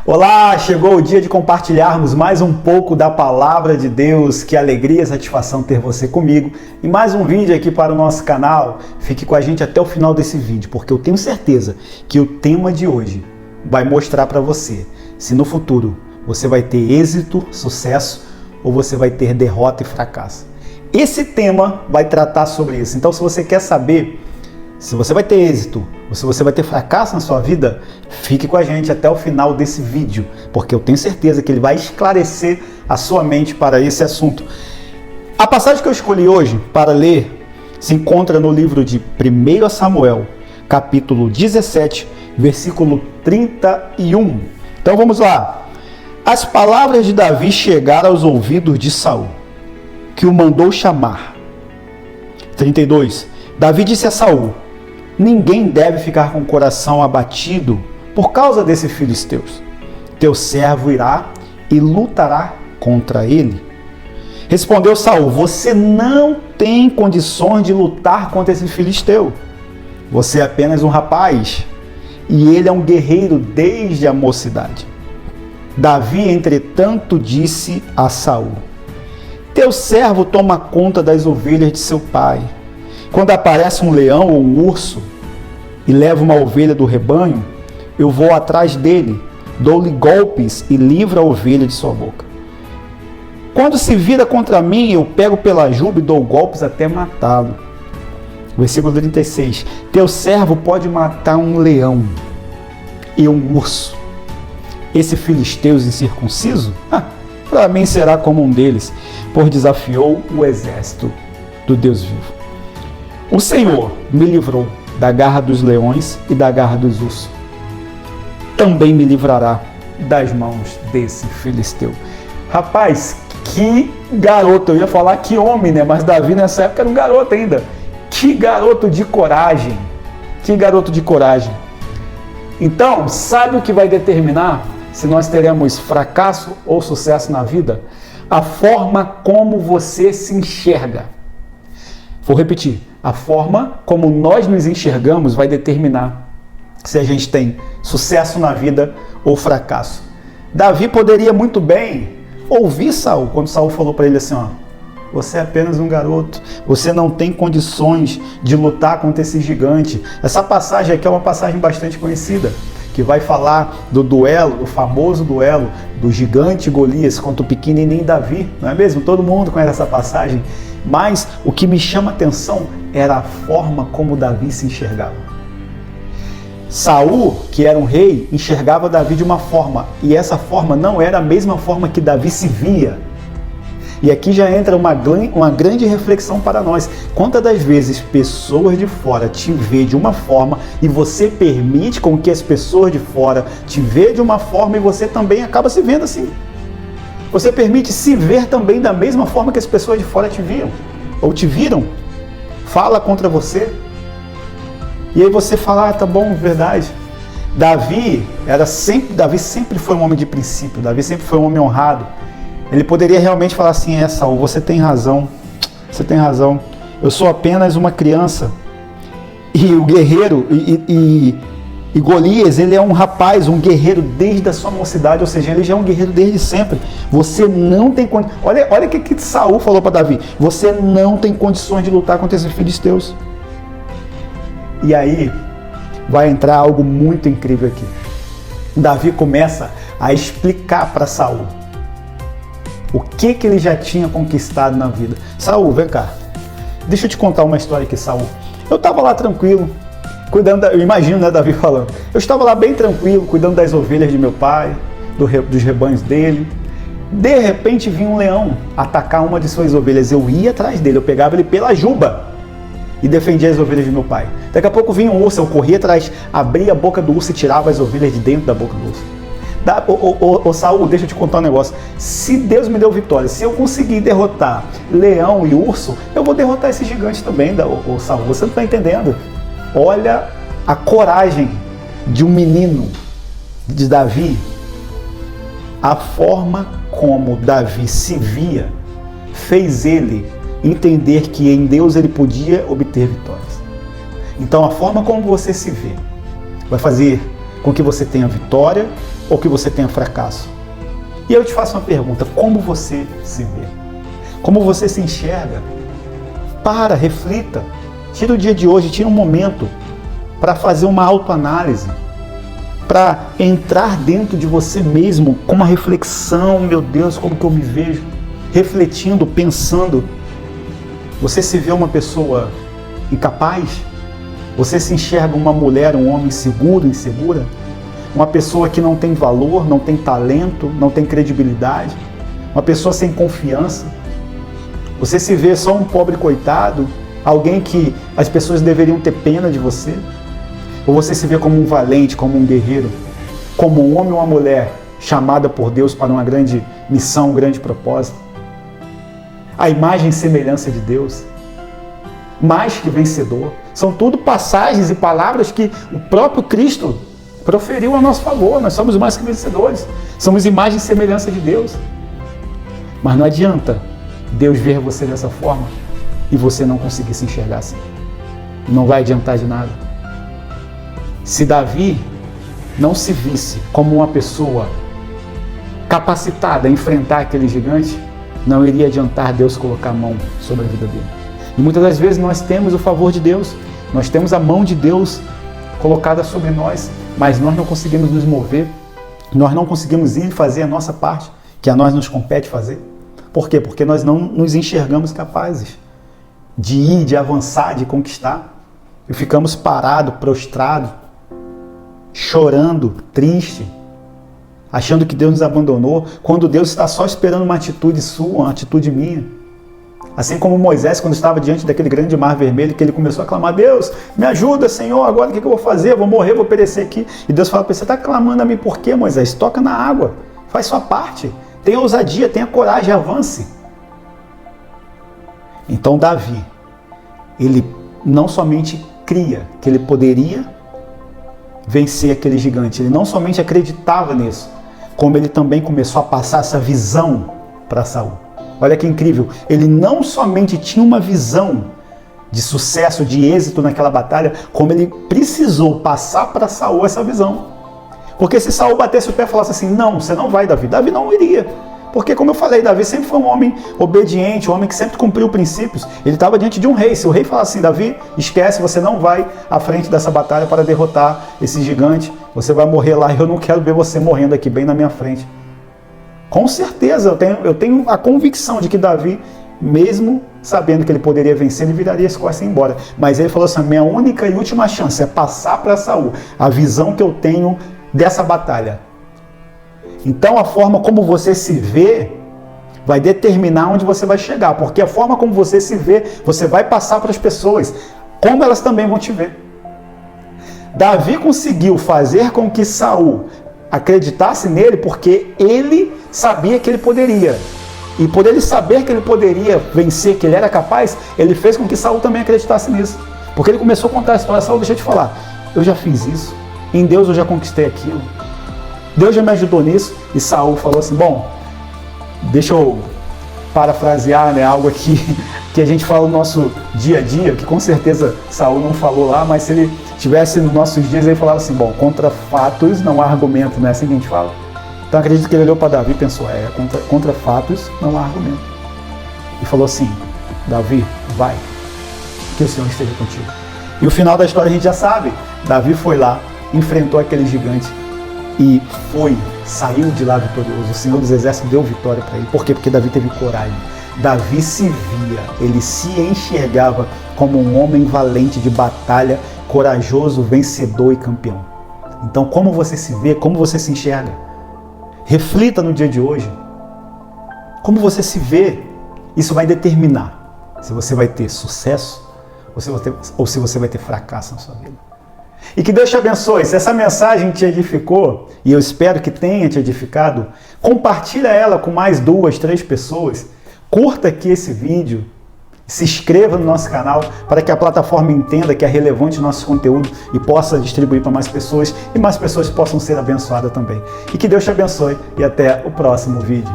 Olá, chegou o dia de compartilharmos mais um pouco da Palavra de Deus. Que alegria e satisfação ter você comigo. E mais um vídeo aqui para o nosso canal. Fique com a gente até o final desse vídeo, porque eu tenho certeza que o tema de hoje vai mostrar para você se no futuro você vai ter êxito, sucesso ou você vai ter derrota e fracasso. Esse tema vai tratar sobre isso. Então, se você quer saber se você vai ter êxito ou se você vai ter fracasso na sua vida, fique com a gente até o final desse vídeo, porque eu tenho certeza que ele vai esclarecer a sua mente para esse assunto. A passagem que eu escolhi hoje para ler se encontra no livro de 1 Samuel, capítulo 17, versículo 31. Então vamos lá. As palavras de Davi chegaram aos ouvidos de Saul, que o mandou chamar. 32. Davi disse a Saul: ninguém deve ficar com o coração abatido por causa desses filisteus. Teu servo irá e lutará contra ele. Respondeu Saul: você não tem condições de lutar contra esse filisteu. Você é apenas um rapaz e ele é um guerreiro desde a mocidade. Davi, entretanto, disse a Saul: teu servo toma conta das ovelhas de seu pai. Quando aparece um leão ou um urso e leva uma ovelha do rebanho, eu vou atrás dele, dou-lhe golpes e livro a ovelha de sua boca. Quando se vira contra mim, eu pego pela juba e dou golpes até matá-lo. Versículo 36. Teu servo pode matar um leão e um urso. Esse filisteu incircunciso? Para mim será como um deles, pois desafiou o exército do Deus vivo. O Senhor me livrou da garra dos leões e da garra dos ursos. Também me livrará das mãos desse filisteu. Rapaz, que garoto! Eu ia falar que homem, né? Mas Davi nessa época era um garoto ainda. Que garoto de coragem! Que garoto de coragem! Então, sabe o que vai determinar se nós teremos fracasso ou sucesso na vida? A forma como você se enxerga. Vou repetir. A forma como nós nos enxergamos vai determinar se a gente tem sucesso na vida ou fracasso. Davi poderia muito bem ouvir Saul, quando Saul falou para ele assim, você é apenas um garoto, você não tem condições de lutar contra esse gigante. Essa passagem aqui é uma passagem bastante conhecida, que vai falar do duelo, do famoso duelo do gigante Golias contra o pequenininho Davi, não é mesmo? Todo mundo conhece essa passagem. Mas o que me chama a atenção era a forma como Davi se enxergava. Saul, que era um rei, enxergava Davi de uma forma, e essa forma não era a mesma forma que Davi se via. E aqui já entra uma grande reflexão para nós. Quantas das vezes pessoas de fora te vê de uma forma e você permite com que as pessoas de fora te vejam de uma forma e você também acaba se vendo assim? Você permite se ver também da mesma forma que as pessoas de fora te viam ou te viram? Fala contra você. E aí você fala, tá bom, verdade. Davi sempre foi um homem de princípio. Davi sempre foi um homem honrado. Ele poderia realmente falar assim, Saul, você tem razão. Você tem razão. Eu sou apenas uma criança. E o guerreiro e Golias, ele é um rapaz, um guerreiro desde a sua mocidade, ou seja, ele já é um guerreiro desde sempre. Você não tem condições. Olha o que Saul falou para Davi. Você não tem condições de lutar contra esses filisteus. E aí vai entrar algo muito incrível aqui. Davi começa a explicar para Saul o que ele já tinha conquistado na vida. Saul, vem cá. Deixa eu te contar uma história aqui, Saul. Eu estava lá tranquilo, cuidando, eu imagino, né, Davi falando. Eu estava lá bem tranquilo, cuidando das ovelhas de meu pai, dos rebanhos dele. De repente vinha um leão atacar uma de suas ovelhas. Eu ia atrás dele, eu pegava ele pela juba e defendia as ovelhas de meu pai. Daqui a pouco vinha um urso, eu corria atrás, abria a boca do urso e tirava as ovelhas de dentro da boca do urso. Saul, deixa eu te contar um negócio. Se Deus me deu vitória, se eu conseguir derrotar leão e urso, eu vou derrotar esse gigante também, Saul. Você não está entendendo? Olha a coragem de um menino, de Davi. A forma como Davi se via fez ele entender que em Deus ele podia obter vitórias. Então a forma como você se vê vai fazer com que você tenha vitória ou que você tenha fracasso. E eu te faço uma pergunta: como você se vê? Como você se enxerga? Para, reflita. Tira o dia de hoje, tira um momento para fazer uma autoanálise, para entrar dentro de você mesmo com uma reflexão. Meu Deus, como que eu me vejo? Refletindo, pensando. Você se vê uma pessoa incapaz? Você se enxerga uma mulher, um homem seguro, insegura? Uma pessoa que não tem valor, não tem talento, não tem credibilidade? Uma pessoa sem confiança? Você se vê só um pobre coitado? Alguém que as pessoas deveriam ter pena de você? Ou você se vê como um valente, como um guerreiro? Como um homem ou uma mulher chamada por Deus para uma grande missão, um grande propósito? A imagem e semelhança de Deus? Mais que vencedor? São tudo passagens e palavras que o próprio Cristo proferiu a nosso favor. Nós somos mais que vencedores. Somos imagem e semelhança de Deus. Mas não adianta Deus ver você dessa forma e você não conseguir se enxergar assim. Não vai adiantar de nada. Se Davi não se visse como uma pessoa capacitada a enfrentar aquele gigante, não iria adiantar Deus colocar a mão sobre a vida dele. E muitas das vezes nós temos o favor de Deus, nós temos a mão de Deus colocada sobre nós, mas nós não conseguimos nos mover, nós não conseguimos ir fazer a nossa parte, que a nós nos compete fazer. Por quê? Porque nós não nos enxergamos capazes de ir, de avançar, de conquistar. E ficamos parados, prostrados, chorando, triste, achando que Deus nos abandonou, quando Deus está só esperando uma atitude sua, uma atitude minha. Assim como Moisés, quando estava diante daquele grande mar vermelho, que ele começou a clamar: Deus, me ajuda, Senhor, agora o que eu vou fazer? Eu vou morrer, vou perecer aqui. E Deus fala para ele: você está clamando a mim por quê, Moisés? Toca na água, faz sua parte, tenha ousadia, tenha coragem, avance. Então Davi, ele não somente cria que ele poderia vencer aquele gigante, ele não somente acreditava nisso, como ele também começou a passar essa visão para Saul. Olha que incrível, ele não somente tinha uma visão de sucesso, de êxito naquela batalha, como ele precisou passar para Saul essa visão. Porque se Saul batesse o pé e falasse assim: não, você não vai, Davi, Davi não iria. Porque, como eu falei, Davi sempre foi um homem obediente, um homem que sempre cumpriu princípios. Ele estava diante de um rei. Se o rei falasse assim: Davi, esquece, você não vai à frente dessa batalha para derrotar esse gigante, você vai morrer lá e eu não quero ver você morrendo aqui bem na minha frente. Com certeza, eu tenho a convicção de que Davi, mesmo sabendo que ele poderia vencer, ele viraria as costas e ir embora. Mas ele falou assim: minha única e última chance é passar para Saul a visão que eu tenho dessa batalha. Então a forma como você se vê vai determinar onde você vai chegar, porque a forma como você se vê, você vai passar para as pessoas, como elas também vão te ver. Davi conseguiu fazer com que Saul acreditasse nele porque ele sabia que ele poderia. E por ele saber que ele poderia vencer, que ele era capaz, ele fez com que Saul também acreditasse nisso. Porque ele começou a contar a história: Saul, deixa eu te falar, eu já fiz isso, em Deus eu já conquistei aquilo, Deus já me ajudou nisso. E Saul falou assim: bom, deixa eu parafrasear, né, algo aqui que a gente fala no nosso dia a dia, que com certeza Saul não falou lá, mas se ele tivesse nos nossos dias, ele falava assim: bom, contra fatos não há argumento, não é assim que a gente fala? Então acredito que ele olhou para Davi e pensou: contra fatos não há argumento. E falou assim: Davi, vai, que o Senhor esteja contigo. E o final da história a gente já sabe. Davi foi lá, enfrentou aquele gigante e saiu de lá vitorioso. O Senhor dos Exércitos deu vitória para ele. Por quê? Porque Davi teve coragem. Davi se via, ele se enxergava como um homem valente de batalha, corajoso, vencedor e campeão. Então, como você se vê, como você se enxerga? Reflita no dia de hoje. Como você se vê, isso vai determinar se você vai ter sucesso ou se você vai ter fracasso na sua vida. E que Deus te abençoe. Se essa mensagem te edificou, e eu espero que tenha te edificado, compartilha ela com mais 2, 3 pessoas. Curta aqui esse vídeo, se inscreva no nosso canal para que a plataforma entenda que é relevante o nosso conteúdo e possa distribuir para mais pessoas e mais pessoas possam ser abençoadas também. E que Deus te abençoe e até o próximo vídeo.